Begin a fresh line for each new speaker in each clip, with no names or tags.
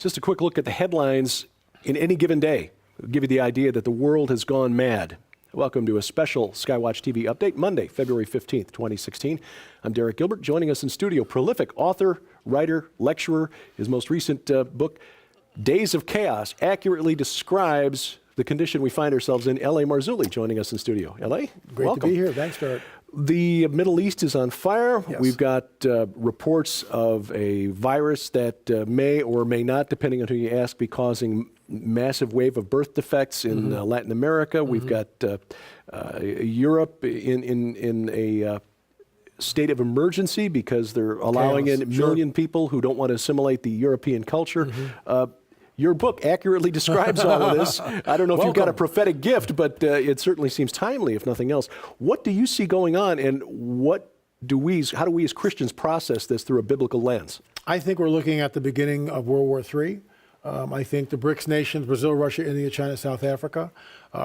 Just a quick look at the headlines in any given day. It'll give you the idea that the world has gone mad. Welcome to a special Skywatch TV update, Monday, February 15th, 2016. I'm Derek Gilbert. Joining us in studio, prolific author, writer, lecturer. His most recent book, Days of Chaos, accurately describes the condition we find ourselves in. L.A. Marzulli joining us in studio. L.A.,
great
welcome.
to be here. Thanks, Derek.
The Middle East is on fire.
Yes.
We've got reports of a virus that may or may not, depending on who you ask, be causing massive wave of birth defects in Latin America. We've got Europe in a state of emergency because they're allowing in a million people who don't want to assimilate the European culture. Your book accurately describes all of this. I don't know if you've got a prophetic gift, but it certainly seems timely, if nothing else. What do you see going on, and how do we as Christians process this through a biblical lens?
I think we're looking at the beginning of World War III. I think the BRICS nations, Brazil, Russia, India, China, South Africa,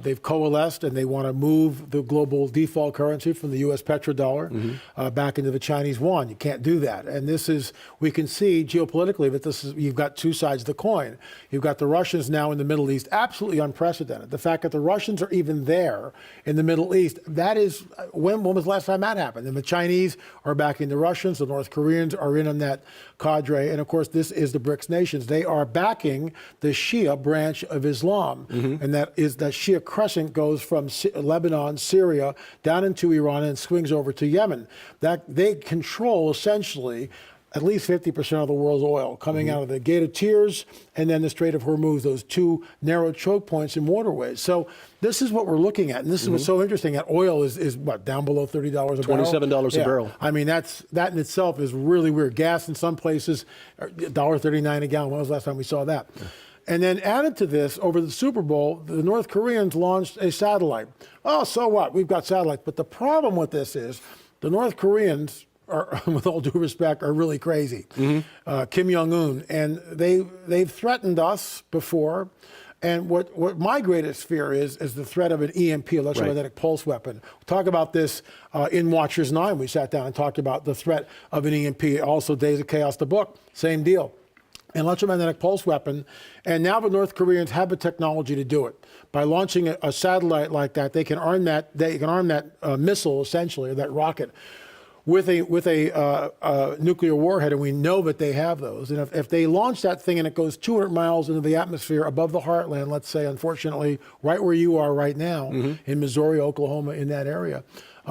they've coalesced and they want to move the global default currency from the U.S. petrodollar back into the Chinese yuan. You can't do that. And this is, we can see geopolitically that this is, you've got two sides of the coin. You've got the Russians now in the Middle East, absolutely unprecedented. The fact that the Russians are even there in the Middle East, that is, when was the last time that happened? And the Chinese are backing the Russians, the North Koreans are in on that cadre. And of course, this is the BRICS nations. They are backing the Shia branch of Islam. And that is that Shia crescent goes from Lebanon, Syria, down into Iran and swings over to Yemen. That they control essentially at least 50% of the world's oil coming out of the Gate of Tears and then the Strait of Hormuz, those two narrow choke points and waterways. So this is what we're looking at. And this is what's so interesting, that oil is what, down below $30 a barrel?
$27 a barrel.
I mean, that in itself is really weird. Gas in some places, $1.39 a gallon. When was the last time we saw that? And then added to this, over the Super Bowl, the North Koreans launched a satellite. Oh, so what? We've got satellites. But the problem with this is the North Koreans, with all due respect, are really crazy. Kim Jong-un. And they've threatened us before. And what my greatest fear is the threat of an EMP, electromagnetic pulse weapon. We'll talk about this in Watchers 9. We sat down and talked about the threat of an EMP. Also, Days of Chaos, the book, same deal. An electromagnetic pulse weapon, and now the North Koreans have the technology to do it. By launching a satellite like that, they can arm that. They can arm that missile, essentially, or that rocket, with a nuclear warhead, and we know that they have those. And if they launch that thing and it goes 200 miles into the atmosphere above the heartland, let's say, unfortunately, right where you are right now, in Missouri, Oklahoma, in that area.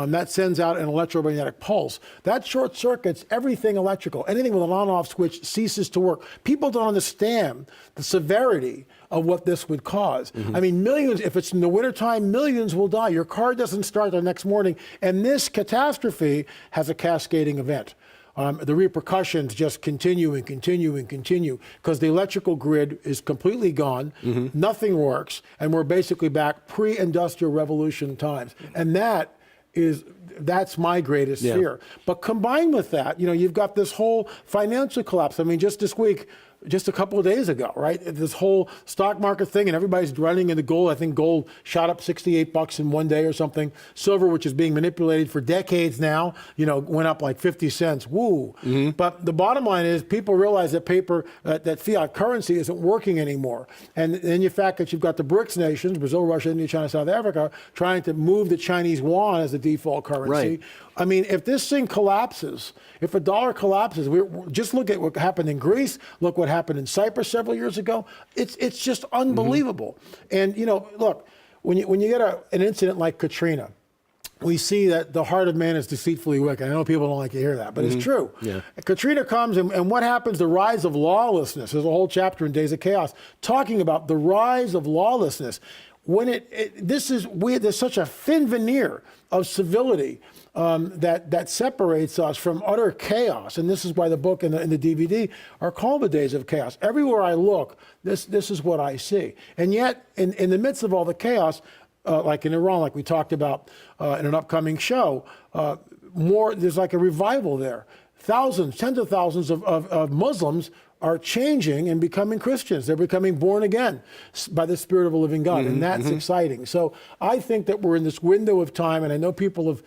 That sends out an electromagnetic pulse. That short circuits everything electrical. Anything with an on-off switch ceases to work. People don't understand the severity of what this would cause. I mean, millions, if it's in the wintertime, millions will die. Your car doesn't start the next morning. And this catastrophe has a cascading event. The repercussions just continue and continue and continue because the electrical grid is completely gone. Nothing works. And we're basically back pre-industrial revolution times. And that's my greatest fear. But combined with that, you've got this whole financial collapse. I mean, just this week, just a couple of days ago, right? This whole stock market thing, and everybody's running into gold. I think gold shot up $68 in one day or something. Silver, which is being manipulated for decades now, went up like 50 cents. Woo! But the bottom line is, people realize that that fiat currency isn't working anymore. And then the fact that you've got the BRICS nations, Brazil, Russia, India, China, South Africa, trying to move the Chinese yuan as the default currency.
Right.
I mean, if this thing collapses, if a dollar collapses, just look at what happened in Greece, look what happened in Cyprus several years ago. It's just unbelievable. And, look, when you get an incident like Katrina, we see that the heart of man is deceitfully wicked. I know people don't like to hear that, but it's true. Katrina comes, and what happens? The rise of lawlessness. There's a whole chapter in Days of Chaos talking about the rise of lawlessness. When there's such a thin veneer of civility that separates us from utter chaos, and this is why the book and the DVD are called The Days of Chaos. Everywhere I look, this is what I see. And yet, in the midst of all the chaos, like in Iran, like we talked about in an upcoming show, there's like a revival there. Thousands, tens of thousands of Muslims are changing and becoming Christians. They're becoming born again by the Spirit of a living God, and that's exciting. So I think that we're in this window of time, and I know people have,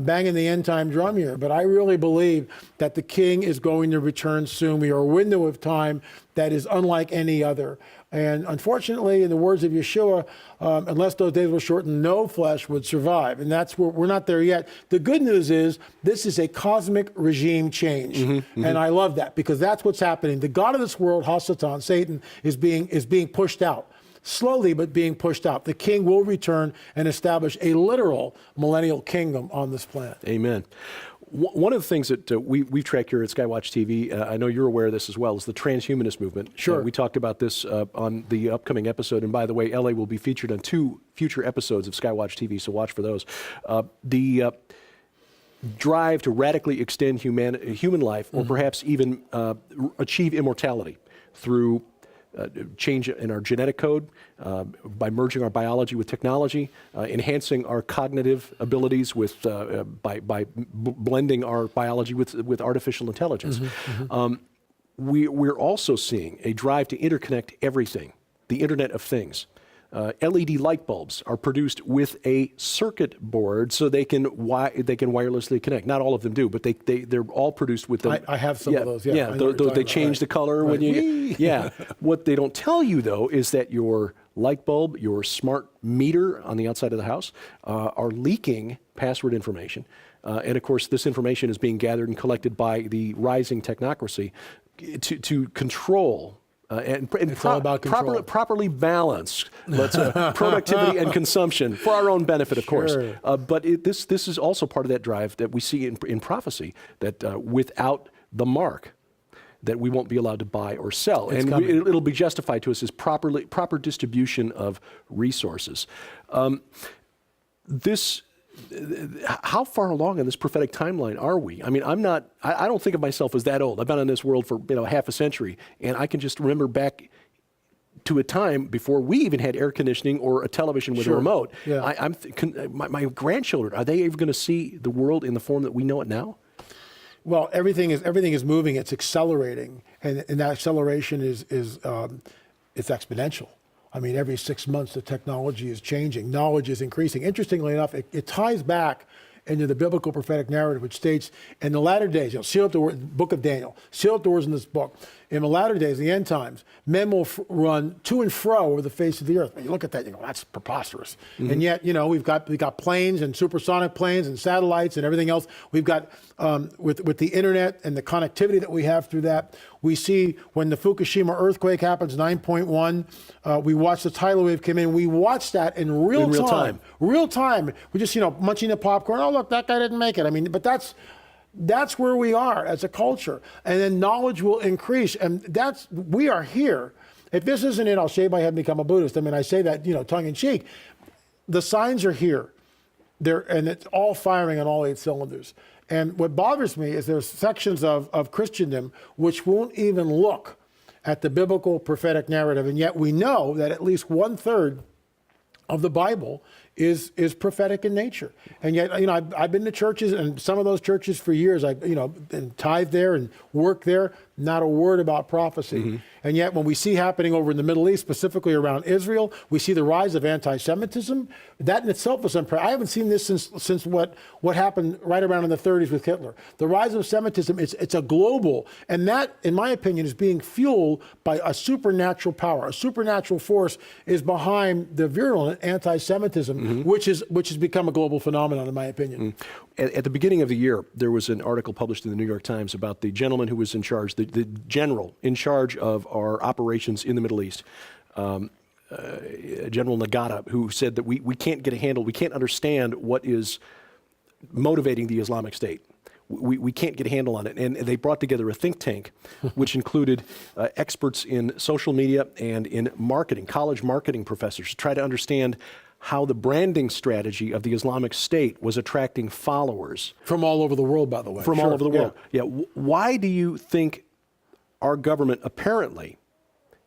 banging the end time drum here, but I really believe that the King is going to return soon. We are a window of time that is unlike any other. And unfortunately, in the words of Yeshua, unless those days were shortened, no flesh would survive. And that's where we're not there yet. The good news is this is a cosmic regime change. And I love that, because that's what's happening. The God of this world, Hasatan, Satan, is being pushed out. Slowly, but being pushed out. The King will return and establish a literal millennial kingdom on this planet.
Amen. One of the things that we track here at Skywatch TV, I know you're aware of this as well, is the transhumanist movement.
Sure.
We talked about this on the upcoming episode, and by the way, LA will be featured on 2 future episodes of Skywatch TV, so watch for those. The drive to radically extend human life, or perhaps even achieve immortality through change in our genetic code, by merging our biology with technology, enhancing our cognitive abilities with by blending our biology with artificial intelligence. We're also seeing a drive to interconnect everything, the Internet of Things. LED light bulbs are produced with a circuit board, so they can wirelessly connect. Not all of them do, but they're all produced with them.
I have some of those. Yeah,
they change the color when you. Yeah. What they don't tell you though is that your light bulb, your smart meter on the outside of the house, are leaking password information, and of course this information is being gathered and collected by the rising technocracy to control. And
all about control.
properly balanced productivity and consumption for our own benefit, of course. But this is also part of that drive that we see in prophecy, that without the mark, that we won't be allowed to buy or sell.
It's
and it'll be justified to us as proper distribution of resources. How far along in this prophetic timeline are we? I mean, I don't think of myself as that old. I've been in this world for half a century, and I can just remember back to a time before we even had air conditioning or a television with a remote.
Yeah.
My grandchildren, are they ever going to see the world in the form that we know it now?
Well, everything is moving. It's accelerating, and that acceleration is it's exponential. I mean, every 6 months, the technology is changing. Knowledge is increasing. Interestingly enough, it ties back into the biblical prophetic narrative, which states, in the latter days, seal up the word, book of Daniel, seal up the words in this book. In the latter days, the end times, men will run to and fro over the face of the earth. And you look at that, you go, that's preposterous. And yet, we've got planes and supersonic planes and satellites and everything else. We've got, with the internet and the connectivity that we have through that, we see when the Fukushima earthquake happens, 9.1, we watch the tidal wave come in. We watch that in real time. Real time. We just, munching the popcorn. Oh, look, that guy didn't make it. I mean, but that's where we are as a culture. And then knowledge will increase. And we are here. If this isn't it, I'll shave my head and become a Buddhist. I mean, I say that, tongue in cheek. The signs are here. And it's all firing on all 8 cylinders. And what bothers me is there's sections of Christendom which won't even look at the biblical prophetic narrative. And yet we know that at least 1/3 of the Bible is prophetic in nature. And yet, I've been to churches, and some of those churches for years, and tithe there and work there, not a word about prophecy. And yet when we see happening over in the Middle East, specifically around Israel, we see the rise of anti-Semitism. That in itself is unprecedented. I haven't seen this since what happened right around in the 30s with Hitler. The rise of Semitism, it's a global, and that, in my opinion, is being fueled by a supernatural power. A supernatural force is behind the virulent anti-Semitism, which has become a global phenomenon, in my opinion.
At the beginning of the year, there was an article published in the New York Times about the gentleman who was in charge, the general in charge of our operations in the Middle East, General Nagata, who said that we can't get a handle, we can't understand what is motivating the Islamic State. We can't get a handle on it. And they brought together a think tank, which included experts in social media and in marketing, college marketing professors, to try to understand how the branding strategy of the Islamic State was attracting followers.
From all over the world, by the way.
From all over the world. Yeah. Why do you think our government apparently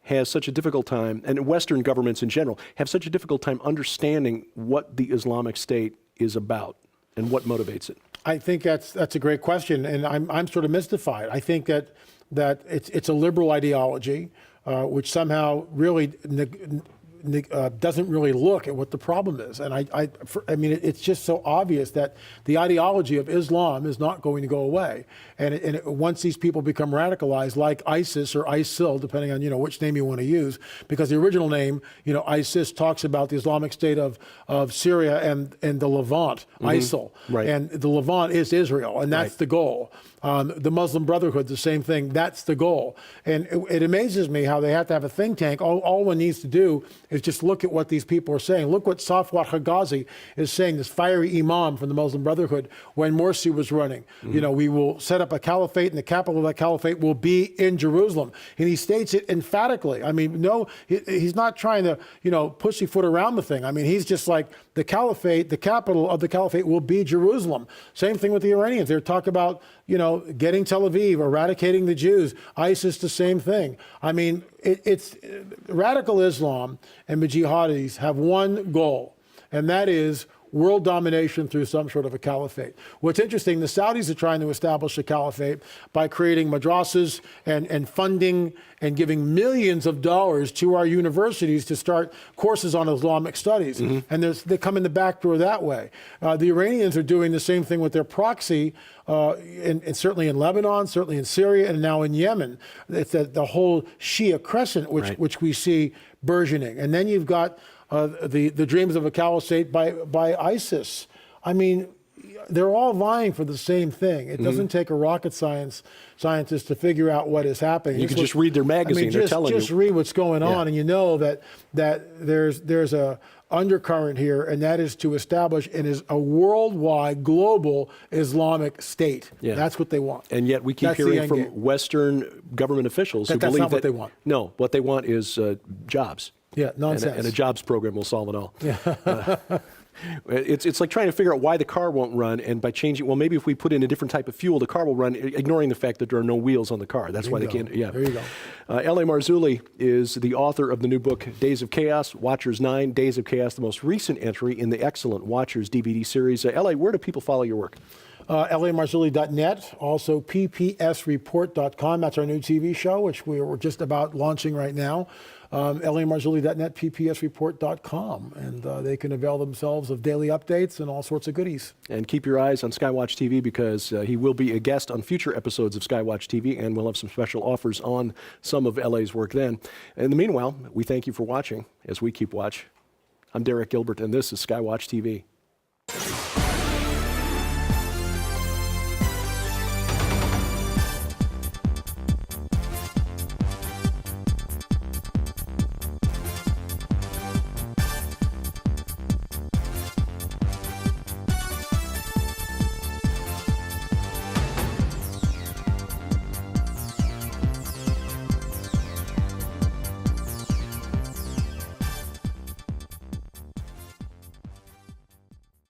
has such a difficult time, and Western governments in general, have such a difficult time understanding what the Islamic State is about and what motivates it?
I think that's a great question, and I'm sort of mystified. I think that it's a liberal ideology, which somehow really doesn't really look at what the problem is. And I mean, it's just so obvious that the ideology of Islam is not going to go away. And once these people become radicalized, like ISIS or ISIL, depending on which name you want to use, because the original name, ISIS talks about the Islamic State of Syria and the Levant, ISIL,
right.
and the Levant is Israel, and that's the goal. The Muslim Brotherhood, the same thing. That's the goal. And it amazes me how they have to have a think tank. All one needs to do is just look at what these people are saying. Look what Safwat Higazi is saying, this fiery imam from the Muslim Brotherhood, when Morsi was running. We will set up a caliphate, and the capital of that caliphate will be in Jerusalem. And he states it emphatically. I mean, no, he's not trying to, pussyfoot around the thing. I mean, he's just like, the caliphate, the capital of the caliphate will be Jerusalem. Same thing with the Iranians. They talk about, getting Tel Aviv, eradicating the Jews. ISIS, the same thing. I mean, it's radical Islam and the jihadis have one goal, and that is world domination through some sort of a caliphate. What's interesting, the Saudis are trying to establish a caliphate by creating madrasas and funding and giving millions of dollars to our universities to start courses on Islamic studies. And they come in the back door that way. The Iranians are doing the same thing with their proxy, and certainly in Lebanon, certainly in Syria, and now in Yemen. It's the whole Shia crescent, which we see burgeoning. And then you've got the dreams of a caliphate by ISIS. I mean, they're all vying for the same thing. It doesn't take a rocket scientist to figure out what is happening.
You can just read their magazine. They're telling you.
Just read what's going on, and you know that there's a undercurrent here, and that is to establish a worldwide, global Islamic state.
Yeah.
That's what they want.
And yet we keep hearing from Western government officials who believe
that's not what they want.
No, what they want is jobs.
Yeah, nonsense.
And a jobs program will solve it all. Yeah. It's like trying to figure out why the car won't run, and by changing, well, maybe if we put in a different type of fuel, the car will run, ignoring the fact that there are no wheels on the car. That's why they can't. Yeah.
There you go.
L.A. Marzulli is the author of the new book, Days of Chaos, Watchers 9, Days of Chaos, the most recent entry in the excellent Watchers DVD series. L.A., where do people follow your work?
LAMarzulli.net, also ppsreport.com. That's our new TV show, which we're just about launching right now. LAMarzulli.net, ppsreport.com. And they can avail themselves of daily updates and all sorts of goodies.
And keep your eyes on Skywatch TV, because he will be a guest on future episodes of Skywatch TV, and we'll have some special offers on some of LA's work then. In the meanwhile, we thank you for watching as we keep watch. I'm Derek Gilbert, and this is Skywatch TV.